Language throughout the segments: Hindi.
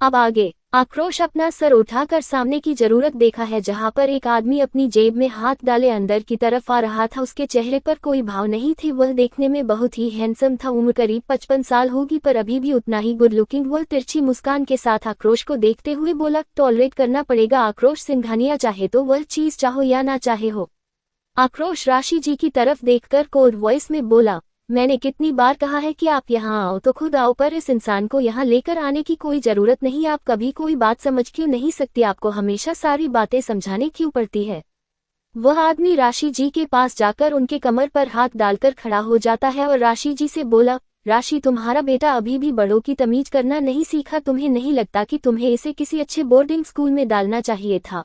अब आगे आक्रोश अपना सर उठाकर सामने की जरूरत देखा है, जहां पर एक आदमी अपनी जेब में हाथ डाले अंदर की तरफ आ रहा था। उसके चेहरे पर कोई भाव नहीं थे। वह देखने में बहुत ही हैंडसम था। उम्र करीब 55 साल होगी, पर अभी भी उतना ही गुड लुकिंग। वह तिरछी मुस्कान के साथ आक्रोश को देखते हुए बोला, टॉलरेट करना पड़ेगा आक्रोश सिंघानिया, चाहे तो वह चीज चाहो या ना चाहे हो। आक्रोश राशि जी की तरफ देखकर कोड वॉइस में बोला, मैंने कितनी बार कहा है कि आप यहाँ आओ तो खुद आओ, पर इस इंसान को यहाँ लेकर आने की कोई जरूरत नहीं। आप कभी कोई बात समझ क्यों नहीं सकती? आपको हमेशा सारी बातें समझाने क्यों पड़ती है? वह आदमी राशि जी के पास जाकर उनके कमर पर हाथ डालकर खड़ा हो जाता है और राशि जी से बोला, राशि तुम्हारा बेटा अभी भी बड़ों की तमीज करना नहीं सीखा। तुम्हें नहीं लगता कि तुम्हें इसे किसी अच्छे बोर्डिंग स्कूल में डालना चाहिए था?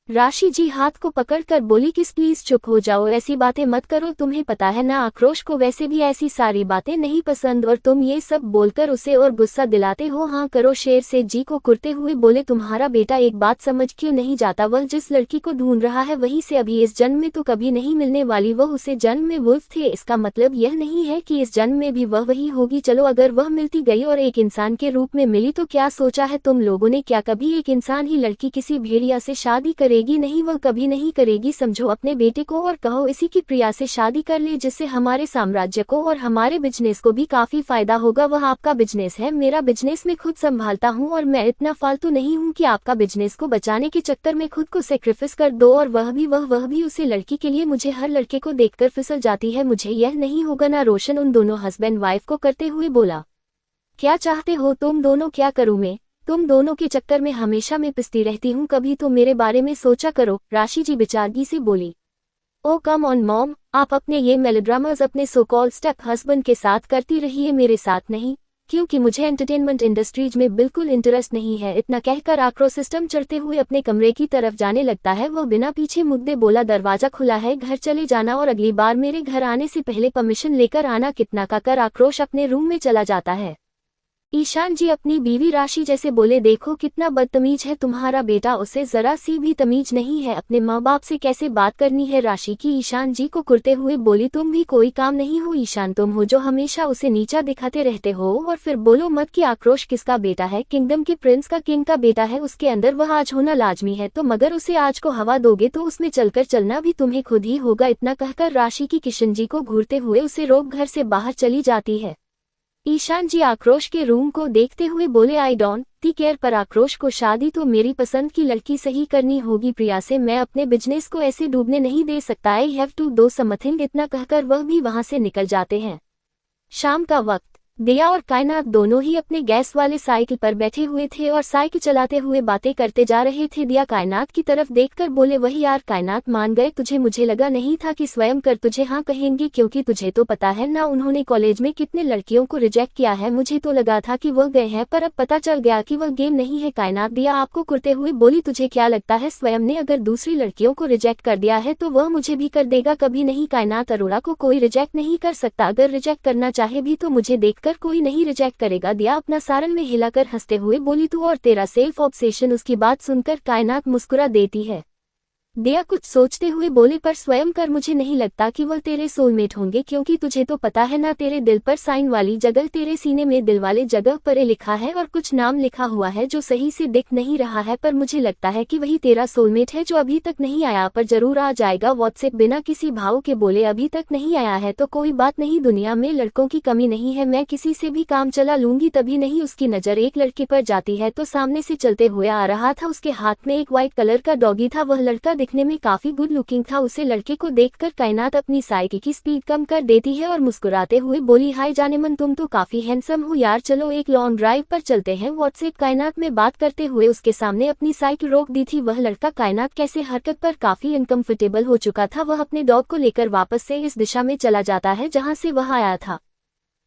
राशि जी हाथ को पकड़कर बोली, किस प्लीज चुप हो जाओ, ऐसी बातें मत करो। तुम्हें पता है ना आक्रोश को वैसे भी ऐसी सारी बातें नहीं पसंद, और तुम ये सब बोलकर उसे और गुस्सा दिलाते हो। हाँ करो। शेर सेठ जी को कुरते हुए बोले, तुम्हारा बेटा एक बात समझ क्यों नहीं जाता? वह जिस लड़की को ढूंढ रहा है वही से अभी इस जन्म में तो कभी नहीं मिलने वाली। वह उसे जन्म में वुल्फ थे, इसका मतलब यह नहीं है कि इस जन्म में भी वह वही होगी। चलो अगर वह मिलती गई और एक इंसान के रूप में मिली तो क्या सोचा है तुम लोगों ने? क्या कभी एक इंसान ही लड़की किसी भेड़िया से शादी करेगी? नहीं, वह कभी नहीं करेगी। समझो अपने बेटे को और कहो इसी की प्रिया से शादी कर ले, जिससे हमारे साम्राज्य को और हमारे बिजनेस को भी काफी फायदा होगा। वह आपका बिजनेस है, मेरा बिजनेस मैं खुद संभालता हूँ, और मैं इतना फालतू नहीं हूँ कि आपका बिजनेस को बचाने के चक्कर में खुद को सेक्रीफाइस कर दो। और वह भी उसे लड़की के लिए। मुझे हर लड़के को देखकर फिसल जाती है, मुझे यह नहीं होगा ना। रोशन उन दोनों हस्बैंड वाइफ को करते हुए बोला, क्या चाहते हो तुम दोनों? क्या करूँ मैं? तुम दोनों के चक्कर में हमेशा मैं पिसती रहती हूँ, कभी तो मेरे बारे में सोचा करो। राशि जी बेचारगी से बोली, ओ कम ऑन मॉम, आप अपने ये मेलोड्रामास अपने सो कॉल्ड स्टेप हस्बैंड के साथ करती रहिए, मेरे साथ नहीं, क्योंकि मुझे एंटरटेनमेंट इंडस्ट्रीज में बिल्कुल इंटरेस्ट नहीं है। इतना कहकर आक्रोश सिस्टम चढ़ते हुए अपने कमरे की तरफ जाने लगता है। वह बिना पीछे मुद्दे बोला, दरवाजा खुला है, घर चले जाना और अगली बार मेरे घर आने से पहले परमिशन लेकर आना। कितना कहकर आक्रोश अपने रूम में चला जाता है। ईशान जी अपनी बीवी राशि जैसे बोले, देखो कितना बदतमीज है तुम्हारा बेटा, उसे जरा सी भी तमीज नहीं है अपने माँ बाप से कैसे बात करनी है। राशि की ईशान जी को कुरते हुए बोली, तुम भी कोई काम नहीं हो ईशान, तुम हो जो हमेशा उसे नीचा दिखाते रहते हो। और फिर बोलो मत कि आक्रोश किसका बेटा है, किंगडम के प्रिंस का, किंग का बेटा है, उसके अंदर वह आज होना लाजमी है। तो मगर उसे आज को हवा दोगे तो उसमें चलकर चलना भी तुम्हें खुद ही होगा। इतना कहकर राशि की किशन जी को घूरते हुए उसे रोक घर से बाहर चली जाती है। ईशान जी आक्रोश के रूम को देखते हुए बोले, आई डोंट केयर, पर आक्रोश को शादी तो मेरी पसंद की लड़की से ही करनी होगी प्रिया से। मैं अपने बिजनेस को ऐसे डूबने नहीं दे सकता। I have to do something. इतना कहकर वह भी वहां से निकल जाते हैं। शाम का वक्त दिया और कायनात दोनों ही अपने गैस वाले साइकिल पर बैठे हुए थे और साइकिल चलाते हुए बातें करते जा रहे थे। दिया कायनात की तरफ देखकर बोले, वही यार कायनात, मान गए तुझे? मुझे लगा नहीं था कि स्वयं कर तुझे हाँ कहेंगे, क्योंकि तुझे तो पता है ना उन्होंने कॉलेज में कितने लड़कियों को रिजेक्ट किया है। मुझे तो लगा था कि वह गए हैं, पर अब पता चल गया कि वह गेम नहीं है। कायनात दिया आपको करते हुए बोली, तुझे क्या लगता है स्वयं ने अगर दूसरी लड़कियों को रिजेक्ट कर दिया है तो वह मुझे भी कर देगा? कभी नहीं कायनात, अरोड़ा को कोई रिजेक्ट नहीं कर सकता। अगर रिजेक्ट करना चाहे भी तो मुझे देखकर कोई नहीं रिजेक्ट करेगा। दिया अपना सारन में हिलाकर हंसते हुए बोली, तू और तेरा सेल्फ ऑब्सेशन। उसकी बात सुनकर कायनात मुस्कुरा देती है। दिया कुछ सोचते हुए बोले, पर स्वयं कर, मुझे नहीं लगता कि वह तेरे सोलमेट होंगे, क्योंकि तुझे तो पता है ना तेरे दिल पर साइन वाली जगह, तेरे सीने में दिल वाले जगह पर ए लिखा है और कुछ नाम लिखा हुआ है जो सही से दिख नहीं रहा है, पर मुझे लगता है कि वही तेरा सोलमेट है जो अभी तक नहीं आया, पर जरूर आ जाएगा। व्हाट्सएप बिना किसी भाव के बोले, अभी तक नहीं आया है तो कोई बात नहीं, दुनिया में लड़कों की कमी नहीं है, मैं किसी से भी काम चला लूंगी। तभी नहीं उसकी नजर एक लड़के पर जाती है तो सामने से चलते हुए आ रहा था, उसके हाथ में एक व्हाइट कलर का डॉगी था। वह लड़का दिखने में काफी गुड लुकिंग था। उसे लड़के को देखकर कायनात अपनी साइकिल की स्पीड कम कर देती है और मुस्कुराते हुए बोली, हाय जानेमन, तुम तो काफी हैंडसम हो यार, चलो एक लॉन्ग ड्राइव पर चलते हैं। व्हाट्सएप कायनात में बात करते हुए उसके सामने अपनी साइकिल रोक दी थी। वह लड़का कायनात कैसे हरकत पर काफी अनकंफर्टेबल हो चुका था। वह अपने डॉग को लेकर वापस से इस दिशा में चला जाता है जहाँ से वह आया था।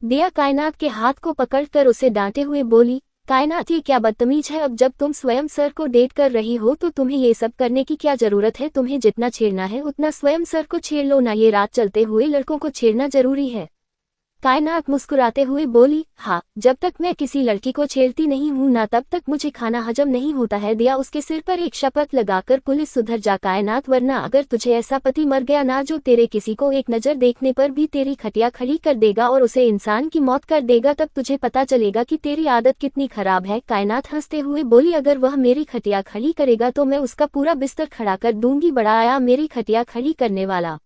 दिया कायनात के हाथ को पकड़कर उसे डांटे हुए बोली, कायनात ये क्या बदतमीज है, अब जब तुम स्वयं सर को डेट कर रही हो तो तुम्हें ये सब करने की क्या जरूरत है? तुम्हें जितना छेड़ना है उतना स्वयं सर को छेड़ लो ना, ये रात चलते हुए लड़कों को छेड़ना जरूरी है? कायनात मुस्कुराते हुए बोली, हाँ, जब तक मैं किसी लड़की को छेड़ती नहीं हूँ ना तब तक मुझे खाना हजम नहीं होता है। दिया उसके सिर पर एक शपथ लगाकर, पुलिस सुधर जा कायनात, वरना अगर तुझे ऐसा पति मर गया ना जो तेरे किसी को एक नजर देखने पर भी तेरी खटिया खड़ी कर देगा और उसे इंसान की मौत कर देगा, तब तुझे पता चलेगा कि तेरी आदत कितनी खराब है। कायनात हंसते हुए बोली, अगर वह मेरी खटिया खड़ी करेगा तो मैं उसका पूरा बिस्तर खड़ा कर दूंगी। बड़ा आया मेरी खटिया खड़ी करने वाला।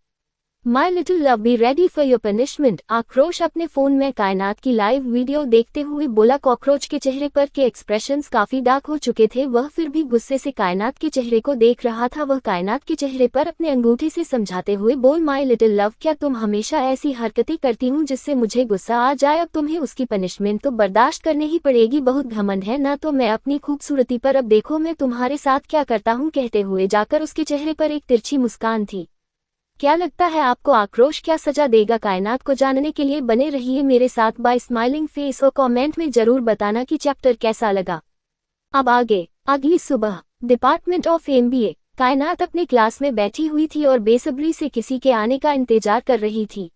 My little love, be ready for your punishment. आक्रोश अपने फोन में कायनात की लाइव वीडियो देखते हुए बोला। कॉकरोच के चेहरे पर के एक्सप्रेशंस काफी डार्क हो चुके थे, वह फिर भी गुस्से से कायनात के चेहरे को देख रहा था। वह कायनात के चेहरे पर अपने अंगूठे से समझाते हुए बोल, माई लिटिल लव, क्या तुम हमेशा ऐसी हरकतें करती हूँ जिससे मुझे गुस्सा आ जाए? अब तुम्हें उसकी पनिशमेंट तो बर्दाश्त करने ही पड़ेगी। बहुत घमंड है ना तो मैं अपनी खूबसूरती पर, अब देखो मैं तुम्हारे साथ क्या करता हूँ। कहते हुए जाकर उसके चेहरे पर एक तिरछी मुस्कान थी। क्या लगता है आपको आक्रोश क्या सजा देगा? कायनात को जानने के लिए बने रहिए मेरे साथ बाय स्माइलिंग फेस और कमेंट में जरूर बताना कि चैप्टर कैसा लगा। अब आगे। अगली सुबह डिपार्टमेंट ऑफ एमबीए। कायनात अपने क्लास में बैठी हुई थी और बेसब्री से किसी के आने का इंतजार कर रही थी।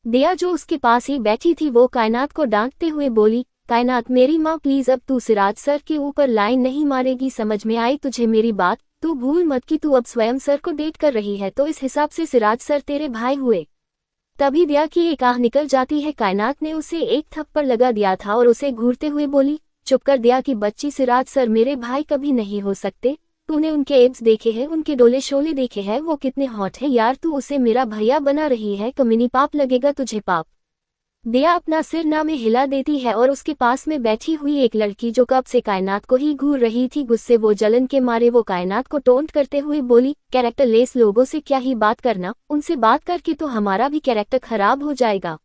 दिया जो उसके पास ही बैठी थी वो कायनात को डांटते हुए बोली, कायनात मेरी माँ प्लीज, अब तू सिराज सर के ऊपर लाइन नहीं मारेगी, समझ में आई तुझे मेरी बात? तू भूल मत कि तू अब स्वयं सर को डेट कर रही है, तो इस हिसाब से सिराज सर तेरे भाई हुए। तभी दिया की एक आह निकल जाती है। कायनात ने उसे एक थप्पड़ लगा दिया था और उसे घूरते हुए बोली, चुप कर दिया की बच्ची, सिराज सर मेरे भाई कभी नहीं हो सकते। तूने उनके एब्स देखे हैं, उनके डोले शोले देखे हैं, वो कितने हॉट है यार। तू उसे मेरा भैया बना रही है, कमीनी, पाप लगेगा तुझे पाप। दिया अपना सिर ना में हिला देती है और उसके पास में बैठी हुई एक लड़की जो कब से कायनात को ही घूर रही थी, गुस्से वो जलन के मारे वो कायनात को टोंट करते हुए बोली, कैरेक्टर लेस लोगों से क्या ही बात करना, उनसे बात करके तो हमारा भी कैरेक्टर खराब हो जाएगा।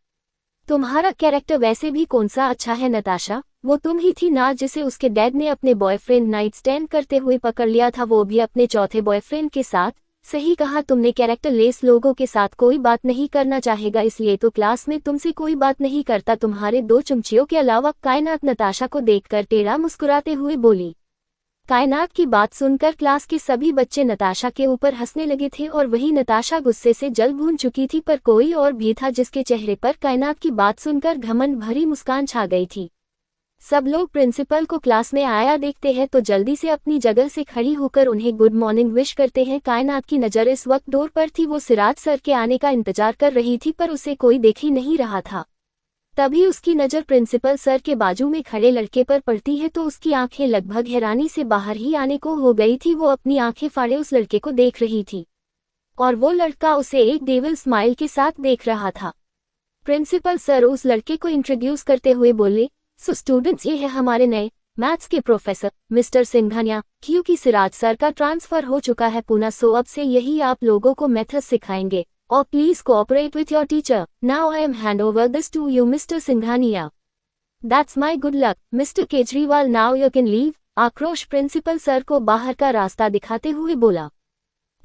तुम्हारा कैरेक्टर वैसे भी कौन सा अच्छा है नताशा? वो तुम ही थी ना जिसे उसके डैड ने अपने बॉयफ्रेंड नाइट स्टैंड करते हुए पकड़ लिया था, वो भी अपने चौथे बॉयफ्रेंड के साथ। सही कहा तुमने, कैरेक्टर लेस लोगों के साथ कोई बात नहीं करना चाहेगा, इसलिए तो क्लास में तुमसे कोई बात नहीं करता, तुम्हारे दो चुमचियों के अलावा। कायनात नताशा को देखकर टेढ़ा मुस्कुराते हुए बोली। कायनात की बात सुनकर क्लास के सभी बच्चे नताशा के ऊपर हंसने लगे थे और वही नताशा गुस्से से जल भून चुकी थी, पर कोई और भी था जिसके चेहरे पर कायनात की बात सुनकर घमंड भरी मुस्कान छा गई थी। सब लोग प्रिंसिपल को क्लास में आया देखते हैं तो जल्दी से अपनी जगह से खड़ी होकर उन्हें गुड मॉर्निंग विश करते हैं। कायनात की नज़र इस वक्त डोर पर थी, वो सिराज सर के आने का इंतजार कर रही थी पर उसे कोई देख ही नहीं रहा था। तभी उसकी नज़र प्रिंसिपल सर के बाजू में खड़े लड़के पर पड़ती है तो उसकी आंखें लगभग हैरानी से बाहर ही आने को हो गई थी। वो अपनी आंखें फाड़े उस लड़के को देख रही थी और वो लड़का उसे एक डेविल स्माइल के साथ देख रहा था। प्रिंसिपल सर उस लड़के को इंट्रोड्यूस करते हुए बोले, सो स्टूडेंट्स, ये है हमारे नए मैथ्स के प्रोफेसर मिस्टर सिंघानिया। क्योंकि सिराज सर का ट्रांसफर हो चुका है पुणे, सो अब से यही आप लोगों को मेथड सिखाएंगे और please cooperate with your teacher. Now I am hand over this to you mister Singhania. That's my good luck mister Kejriwal, now you can leave. Aakrosh principal sir को बाहर का रास्ता दिखाते हुए बोला।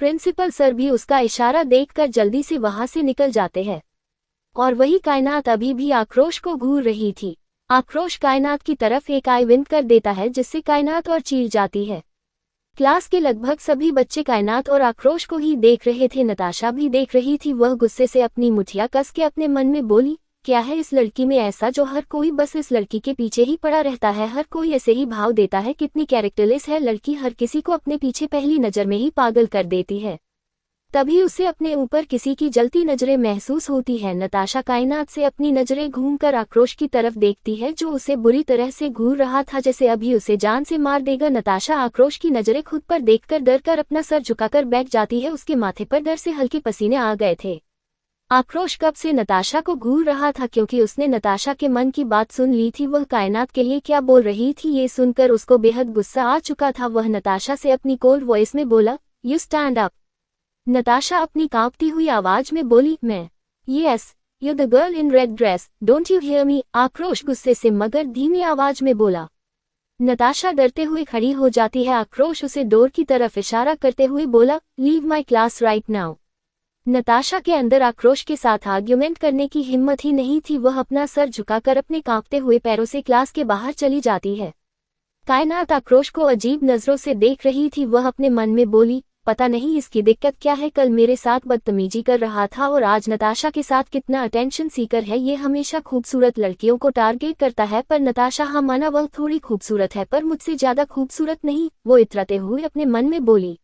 प्रिंसिपल सर भी उसका इशारा देखकर जल्दी से वहां से निकल जाते हैं और वही कायनात अभी भी आक्रोश को घूर रही थी। आक्रोश कायनात की तरफ एक आई विंक कर देता है जिससे कायनात और चीर जाती है। क्लास के लगभग सभी बच्चे कायनात और आक्रोश को ही देख रहे थे, नताशा भी देख रही थी। वह गुस्से से अपनी मुठिया कस के अपने मन में बोली, क्या है इस लड़की में ऐसा जो हर कोई बस इस लड़की के पीछे ही पड़ा रहता है, हर कोई ऐसे ही भाव देता है। कितनी कैरेक्टरलेस है लड़की, हर किसी को अपने पीछे पहली नज़र में ही पागल कर देती है। तभी उसे अपने ऊपर किसी की जलती नजरें महसूस होती है। नताशा कायनात से अपनी नजरें घूमकर आक्रोश की तरफ देखती है जो उसे बुरी तरह से घूर रहा था, जैसे अभी उसे जान से मार देगा। नताशा आक्रोश की नजरें खुद पर देखकर डरकर अपना सर झुकाकर बैठ जाती है, उसके माथे पर डर से हल्के पसीने आ गए थे। आक्रोश कब से नताशा को घूर रहा था क्योंकि उसने नताशा के मन की बात सुन ली थी। वह कायनात के लिए क्या बोल रही थी ये सुनकर उसको बेहद गुस्सा आ चुका था। वह नताशा से अपनी कोल्ड वॉइस में बोला, यू स्टैंड अप। नताशा अपनी कांपती हुई आवाज में बोली, मैं। Yes, you the girl in red dress, don't you hear me. आक्रोश गुस्से से मगर धीमी आवाज में बोला। नताशा डरते हुए खड़ी हो जाती है। आक्रोश उसे डोर की तरफ इशारा करते हुए बोला, leave my class right now. Natasha के अंदर आक्रोश के साथ आर्ग्यूमेंट करने की हिम्मत ही नहीं थी। वह अपना सर झुकाकर अपने कांपते हुए पैरों से क्लास के बाहर चली जाती है। कायनात आक्रोश को अजीब नजरों से देख रही थी। वह अपने मन में बोली, पता नहीं इसकी दिक्कत क्या है, कल मेरे साथ बदतमीजी कर रहा था और आज नताशा के साथ कितना अटेंशन सीकर है। ये हमेशा खूबसूरत लड़कियों को टारगेट करता है, पर नताशा हाँ माना वह थोड़ी खूबसूरत है पर मुझसे ज्यादा खूबसूरत नहीं, वो इतराते हुए अपने मन में बोली।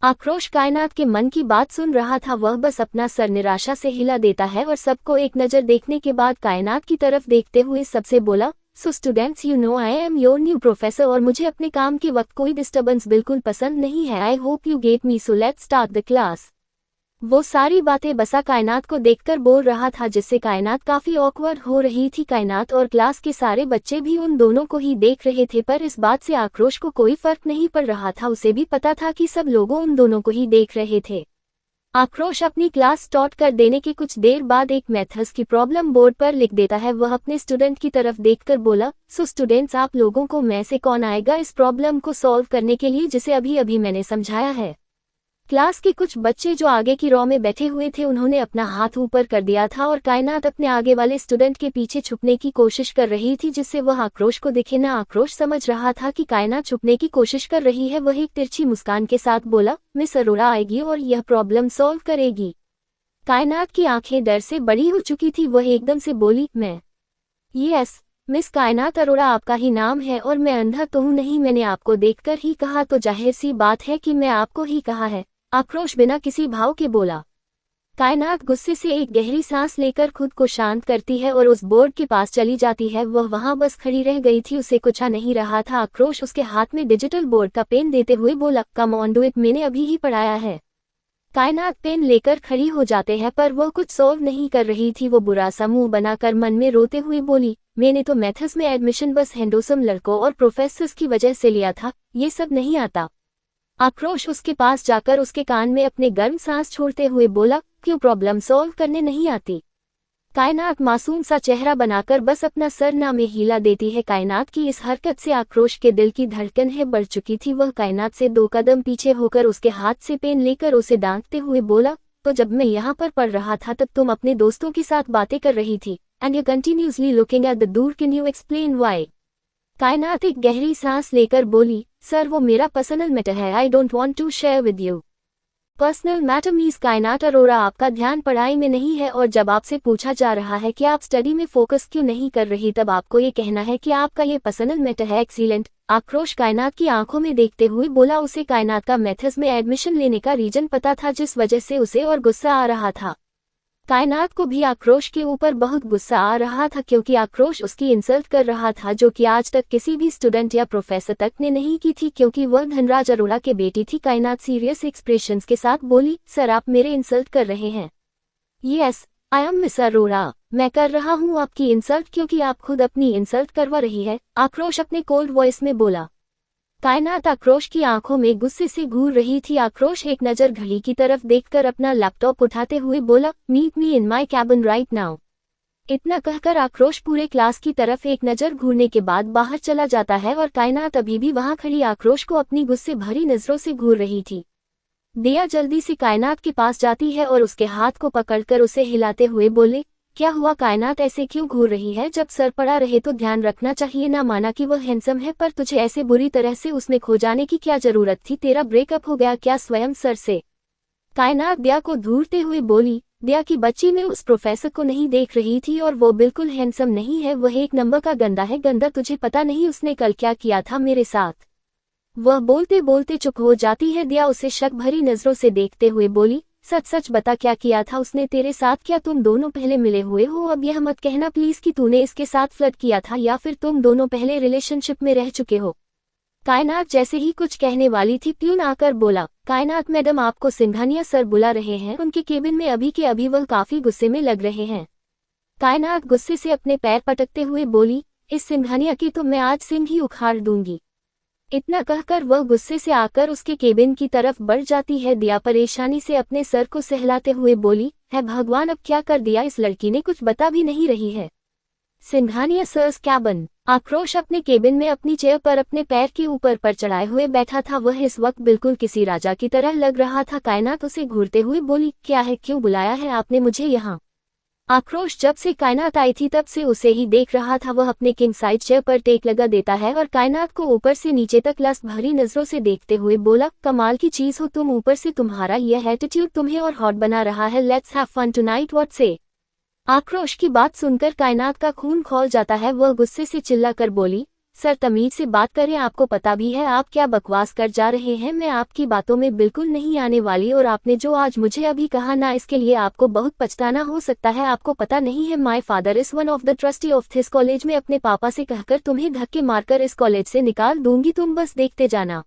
आक्रोश कायनात के मन की बात सुन रहा था, वह बस अपना सर निराशा से हिला देता है और सबको एक नज़र देखने के बाद कायनात की तरफ देखते हुए सबसे बोला, so students you know I am your new professor और मुझे अपने काम के वक्त कोई डिस्टर्बेंस बिल्कुल पसंद नहीं है। I hope you get me, so let's start the class. वो सारी बातें बसा कायनात को देखकर बोल रहा था, जिससे कायनात काफी ऑकवर्ड हो रही थी। कायनात और क्लास के सारे बच्चे भी उन दोनों को ही देख रहे थे, पर इस बात से आक्रोश को कोई फर्क नहीं पड़ रहा था। उसे भी पता था कि सब लोग उन दोनों को ही देख रहे थे। आक्रोश अपनी क्लास स्टार्ट कर देने के कुछ देर बाद एक मैथ्स की प्रॉब्लम बोर्ड पर लिख देता है। वह अपने स्टूडेंट की तरफ देखकर बोला, सो स्टूडेंट्स आप लोगों को में से कौन आएगा इस प्रॉब्लम को सॉल्व करने के लिए जिसे अभी अभी मैंने समझाया है। क्लास के कुछ बच्चे जो आगे की रो में बैठे हुए थे उन्होंने अपना हाथ ऊपर कर दिया था और कायनात अपने आगे वाले स्टूडेंट के पीछे छुपने की कोशिश कर रही थी, जिससे वह आक्रोश को दिखे ना। आक्रोश समझ रहा था कि कायनात छुपने की कोशिश कर रही है। वह एक तिरछी मुस्कान के साथ बोला, मिस अरोड़ा आएगी और यह प्रॉब्लम सॉल्व करेगी। कायनात की आंखें डर से बड़ी हो चुकी थी, वह एकदम से बोली, मैं? यस मिस कायनात अरोड़ा आपका ही नाम है और मैं अंधा तो हूँ नहीं, मैंने आपको देखकर ही कहा, तो जाहिर सी बात है कि मैं आपको ही कहा है। आक्रोश बिना किसी भाव के बोला। कायनात गुस्से से एक गहरी सांस लेकर खुद को शांत करती है और उस बोर्ड के पास चली जाती है। वह वहां बस खड़ी रह गई थी, उसे कुछ आ नहीं रहा था। आक्रोश उसके हाथ में डिजिटल बोर्ड का पेन देते हुए बोला, कम ऑन डू इट, मैंने अभी ही पढ़ाया है। कायनात पेन लेकर खड़ी हो जाते हैं, पर वह कुछ सॉल्व नहीं कर रही थी। वो बुरा सा मुंह बनाकर मन में रोते हुए बोली, मैंने तो मैथ्स में एडमिशन बस हैंडसम लड़कों और प्रोफेसर्स की वजह से लिया था, ये सब नहीं आता। आक्रोश उसके पास जाकर उसके कान में अपने गर्म सांस छोड़ते हुए बोला, क्यों प्रॉब्लम सॉल्व करने नहीं आती? कायनात मासूम सा चेहरा बनाकर बस अपना सर ना में हिला देती है। कायनात की इस हरकत से आक्रोश के दिल की धड़कन है बढ़ चुकी थी। वह कायनात से 2 कदम पीछे होकर उसके हाथ से पेन लेकर उसे डांटते हुए बोला, तो जब मैं यहाँ पर पढ़ रहा था तब तुम अपने दोस्तों के साथ बातें कर रही थी, and you continuously looking at the दूर, कैन यू एक्सप्लेन व्हाई? कायनात एक गहरी सांस लेकर बोली, सर वो मेरा पर्सनल मैटर है, I don't want to share with you. Personal matter means Kainat Arora आपका ध्यान पढ़ाई में नहीं है और जब आपसे पूछा जा रहा है कि आप स्टडी में फोकस क्यों नहीं कर रही तब आपको ये कहना है कि आपका ये पर्सनल मैटर है। एक्सीलेंट, आक्रोश कायनात की आंखों में देखते हुए बोला। उसे कायनात का मैथ्स में एडमिशन लेने का रीजन पता था, जिस वजह से उसे और गुस्सा आ रहा था। कायनात को भी आक्रोश के ऊपर बहुत गुस्सा आ रहा था, क्योंकि आक्रोश उसकी इंसल्ट कर रहा था, जो कि आज तक किसी भी स्टूडेंट या प्रोफेसर तक ने नहीं की थी, क्योंकि वह धनराज अरोड़ा के बेटी थी। कायनात सीरियस एक्सप्रेशंस के साथ बोली, सर आप मेरे इंसल्ट कर रहे हैं? Yes I am miss Arora, मैं कर रहा हूँ आपकी इंसल्ट, क्योंकि आप खुद अपनी इंसल्ट करवा रही है। आक्रोश अपने कोल्ड वॉइस में बोला। कायनात आक्रोश की आंखों में गुस्से से घूर रही थी। आक्रोश एक नज़र घड़ी की तरफ देखकर अपना लैपटॉप उठाते हुए बोला, meet me in my cabin right now. इतना कहकर आक्रोश पूरे क्लास की तरफ एक नज़र घूरने के बाद बाहर चला जाता है और कायनात अभी भी वहां खड़ी आक्रोश को अपनी गुस्से भरी नजरों से घूर रही थी। दिया जल्दी से कायनात के पास जाती है और उसके हाथ को पकड़कर उसे हिलाते हुए बोले, क्या हुआ कायनात, ऐसे क्यों घूर रही है? जब सर पड़ा रहे तो ध्यान रखना चाहिए ना। माना कि वह हैंडसम है, पर तुझे ऐसे बुरी तरह से उसमें खो जाने की क्या जरूरत थी? तेरा ब्रेकअप हो गया क्या स्वयं सर से? कायनात दिया को घूरते हुए बोली। दिया की बच्ची में उस प्रोफेसर को नहीं देख रही थी और वो बिल्कुल हैंडसम नहीं है, वह एक नंबर का गंदा है। गंदा तुझे पता नहीं उसने कल क्या किया था मेरे साथ? वह बोलते बोलते चुप हो जाती है। दिया उसे शक भरी नजरों से देखते हुए बोली, सच सच बता क्या किया था उसने तेरे साथ? क्या तुम दोनों पहले मिले हुए हो? अब यह मत कहना प्लीज कि तूने इसके साथ फ्लर्ट किया था या फिर तुम दोनों पहले रिलेशनशिप में रह चुके हो। कायनात जैसे ही कुछ कहने वाली थी, प्यून आकर बोला, कायनात मैडम आपको सिंघानिया सर बुला रहे हैं, उनके केबिन में अभी के अभी। वह काफी गुस्से में लग रहे हैं। कायनात गुस्से से अपने पैर पटकते हुए बोली, इस सिंघानिया की तो मैं आज सिंह ही उखाड़ दूंगी। इतना कहकर वह गुस्से से आकर उसके केबिन की तरफ बढ़ जाती है। दिया परेशानी से अपने सर को सहलाते हुए बोली, है भगवान अब क्या कर दिया, इस लड़की ने कुछ बता भी नहीं रही है। Singhania sir's cabin. आक्रोश अपने केबिन में अपनी चेयर पर अपने पैर के ऊपर पर चढ़ाए हुए बैठा था। वह इस वक्त बिल्कुल किसी राजा की तरह लग रहा था। कायनात उसे घूरते हुए बोली, क्या है, क्यों बुलाया है आपने मुझे यहाँ? आक्रोश जब से कायनात आई थी तब से उसे ही देख रहा था। वह अपने किंग साइज चेयर पर टेक लगा देता है और कायनात को ऊपर से नीचे तक लस्ट भरी नजरों से देखते हुए बोला, कमाल की चीज हो तुम, ऊपर से तुम्हारा यह एटीट्यूड तुम्हें और हॉट बना रहा है। Let's have fun tonight, what say. Aakrosh की बात सुनकर कायनात का खून खौल जाता है। वह गुस्से से चिल्लाकर बोली, सर तमीज से बात करें, आपको पता भी है आप क्या बकवास कर जा रहे हैं। मैं आपकी बातों में बिल्कुल नहीं आने वाली और आपने जो आज मुझे अभी कहा ना, इसके लिए आपको बहुत पछताना हो सकता है। आपको पता नहीं है, my father is one of the trustee of this college. में अपने पापा से कहकर तुम्हें धक्के मारकर इस कॉलेज से निकाल दूंगी, तुम बस देखते जाना।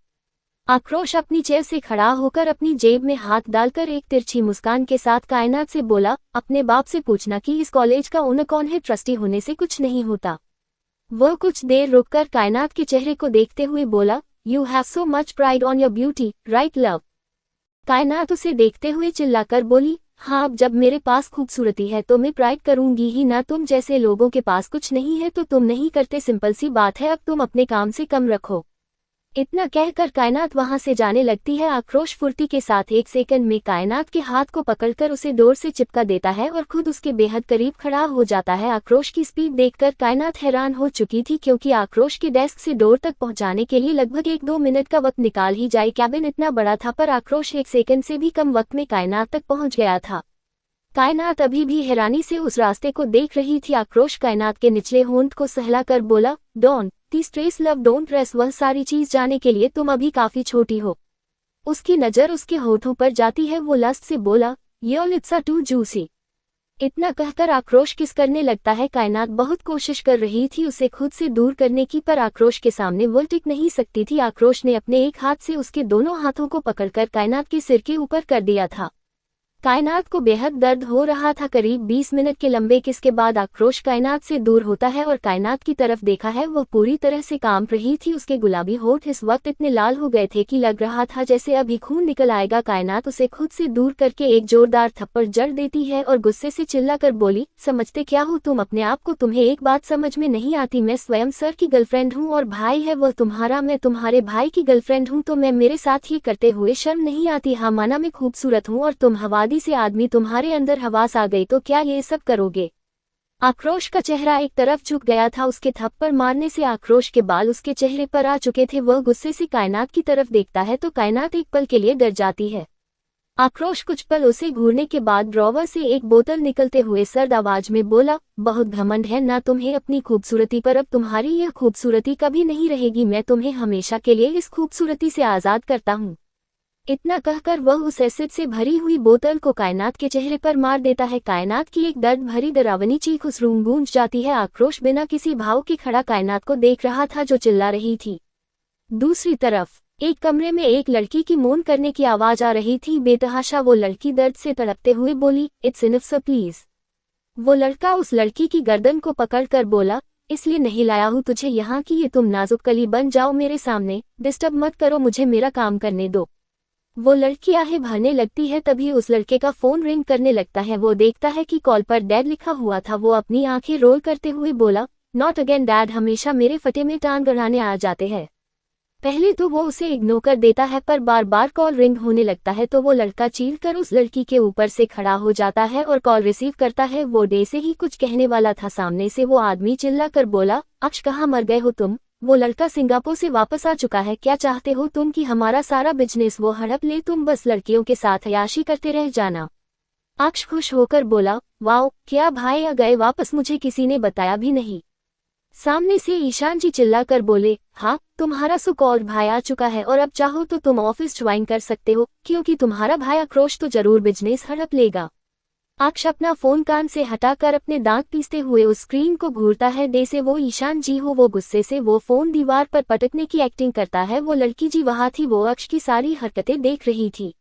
आक्रोश अपनी चेयर से खड़ा होकर अपनी जेब में हाथ डालकर एक तिरछी मुस्कान के साथ कायनात से बोला, अपने बाप से पूछना कि इस कॉलेज का ओनर कौन है, ट्रस्टी होने से कुछ नहीं होता। वह कुछ देर रुककर कायनात के चेहरे को देखते हुए बोला, you have so much pride on your beauty, right love. कायनात उसे देखते हुए चिल्लाकर बोली, हाँ, अब जब मेरे पास खूबसूरती है तो मैं प्राइड करूंगी ही ना। तुम जैसे लोगों के पास कुछ नहीं है तो तुम नहीं करते, सिंपल सी बात है। अब तुम अपने काम से कम रखो। इतना कहकर कायनात वहां से जाने लगती है। आक्रोश फुर्ती के साथ एक सेकंड में कायनात के हाथ को पकड़कर उसे डोर से चिपका देता है और खुद उसके बेहद करीब खड़ा हो जाता है। आक्रोश की स्पीड देखकर कायनात हैरान हो चुकी थी, क्योंकि आक्रोश के डेस्क से डोर तक पहुंचाने के लिए लगभग 1-2 मिनट का वक्त निकाल ही जाए। कैबिन इतना बड़ा था पर आक्रोश 1 सेकंड से भी कम वक्त में कायनात तक पहुंच गया था। कायनात अभी भी हैरानी से उस रास्ते को देख रही थी। आक्रोश कायनात के निचले होंठ को सहलाकर बोला, don't the stress love don't rest. वह सारी चीज जाने के लिए तुम अभी काफी छोटी हो। उसकी नजर उसके होठों पर जाती है। वो लस्ट से बोला, your lips are too juicy. इतना कहकर आक्रोश किस करने लगता है। कायनात बहुत कोशिश कर रही थी उसे खुद से दूर करने की, पर आक्रोश के सामने वो टिक नहीं सकती थी। आक्रोश ने अपने एक हाथ से उसके दोनों हाथों को पकड़कर कायनात के सिर के ऊपर कर दिया था। कायनात को बेहद दर्द हो रहा था। करीब 20 मिनट के लंबे किस के बाद आक्रोश कायनात से दूर होता है और कायनात की तरफ देखा है। वह पूरी तरह से कांप रही थी। उसके गुलाबी होठ इस वक्त इतने लाल हो गए थे कि लग रहा था जैसे अभी खून निकल आएगा। कायनात उसे खुद से दूर करके एक जोरदार थप्पड़ जड़ देती है और गुस्से से चिल्लाकर बोली, समझते क्या हो तुम अपने आप को? तुम्हें एक बात समझ में नहीं आती, मैं स्वयं सर की गर्लफ्रेंड हूँ और भाई है वह तुम्हारा, मैं तुम्हारे भाई की गर्लफ्रेंड हूँ। तो मैं मेरे साथ ये करते हुए शर्म नहीं आती? हाँ माना मैं खूबसूरत हूँ और तुम हवादी से आदमी, तुम्हारे अंदर हवास आ गई तो क्या ये सब करोगे? आक्रोश का चेहरा एक तरफ झुक गया था। उसके थप्पड़ मारने से आक्रोश के बाल उसके चेहरे पर आ चुके थे। वह गुस्से से कायनात की तरफ देखता है तो कायनात एक पल के लिए डर जाती है। आक्रोश कुछ पल उसे घूरने के बाद ड्रॉवर से एक बोतल निकलते हुए सर्द आवाज में बोला, बहुत घमंड है ना तुम्हें अपनी खूबसूरती पर? अब तुम्हारी यह खूबसूरती कभी नहीं रहेगी। मैं तुम्हें हमेशा के लिए इस खूबसूरती से आजाद करता हूँ। इतना कहकर वह उस एसिड से भरी हुई बोतल को कायनात के चेहरे पर मार देता है। कायनात की एक दर्द भरी डरावनी चीख उस रूम गूंज जाती है। आक्रोश बिना किसी भाव के खड़ा कायनात को देख रहा था जो चिल्ला रही थी। दूसरी तरफ एक कमरे में एक लड़की की मौन करने की आवाज आ रही थी। बेतहाशा वो लड़की दर्द से तड़पते हुए बोली, इट्स इनफ सर प्लीज। वो लड़का उस लड़की की गर्दन को पकड़कर बोला, इसलिए नहीं लाया हूँ तुझे यहाँ की ये तुम नाजुक कली बन जाओ मेरे सामने, डिस्टर्ब मत करो मुझे, मेरा काम करने दो। वो लड़की आहें भरने लगती है। तभी उस लड़के का फोन रिंग करने लगता है। वो देखता है कि कॉल पर डैड लिखा हुआ था। वो अपनी आंखें रोल करते हुए बोला, नॉट अगेन डैड, हमेशा मेरे फटे में टांग गड़ाने आ जाते हैं। पहले तो वो उसे इग्नोर कर देता है पर बार बार कॉल रिंग होने लगता है तो वो लड़का चीर कर उस लड़की के ऊपर से खड़ा हो जाता है और कॉल रिसीव करता है। वो डे से ही कुछ कहने वाला था, सामने से वो आदमी चिल्ला कर बोला, अक्ष कहाँ मर गए हो तुम? वो लड़का सिंगापुर से वापस आ चुका है। क्या चाहते हो तुम कि हमारा सारा बिजनेस वो हड़प ले? तुम बस लड़कियों के साथ अय्याशी करते रह जाना। अक्ष खुश होकर बोला, वाओ, क्या भाई आ गए वापस, मुझे किसी ने बताया भी नहीं। सामने से ईशान जी चिल्ला कर बोले, हाँ, तुम्हारा सुकौर भाई आ चुका है और अब चाहो तो तुम ऑफिस ज्वाइन कर सकते हो, क्योंकि तुम्हारा भाई आक्रोश तो जरूर बिजनेस हड़प लेगा। अक्ष अपना फोन कान से हटाकर अपने दांत पीसते हुए उस स्क्रीन को घूरता है। दे से वो ईशान जी हो। वो गुस्से से वो फोन दीवार पर पटकने की एक्टिंग करता है। वो लड़की जी वहां थी, वो अक्ष की सारी हरकतें देख रही थी।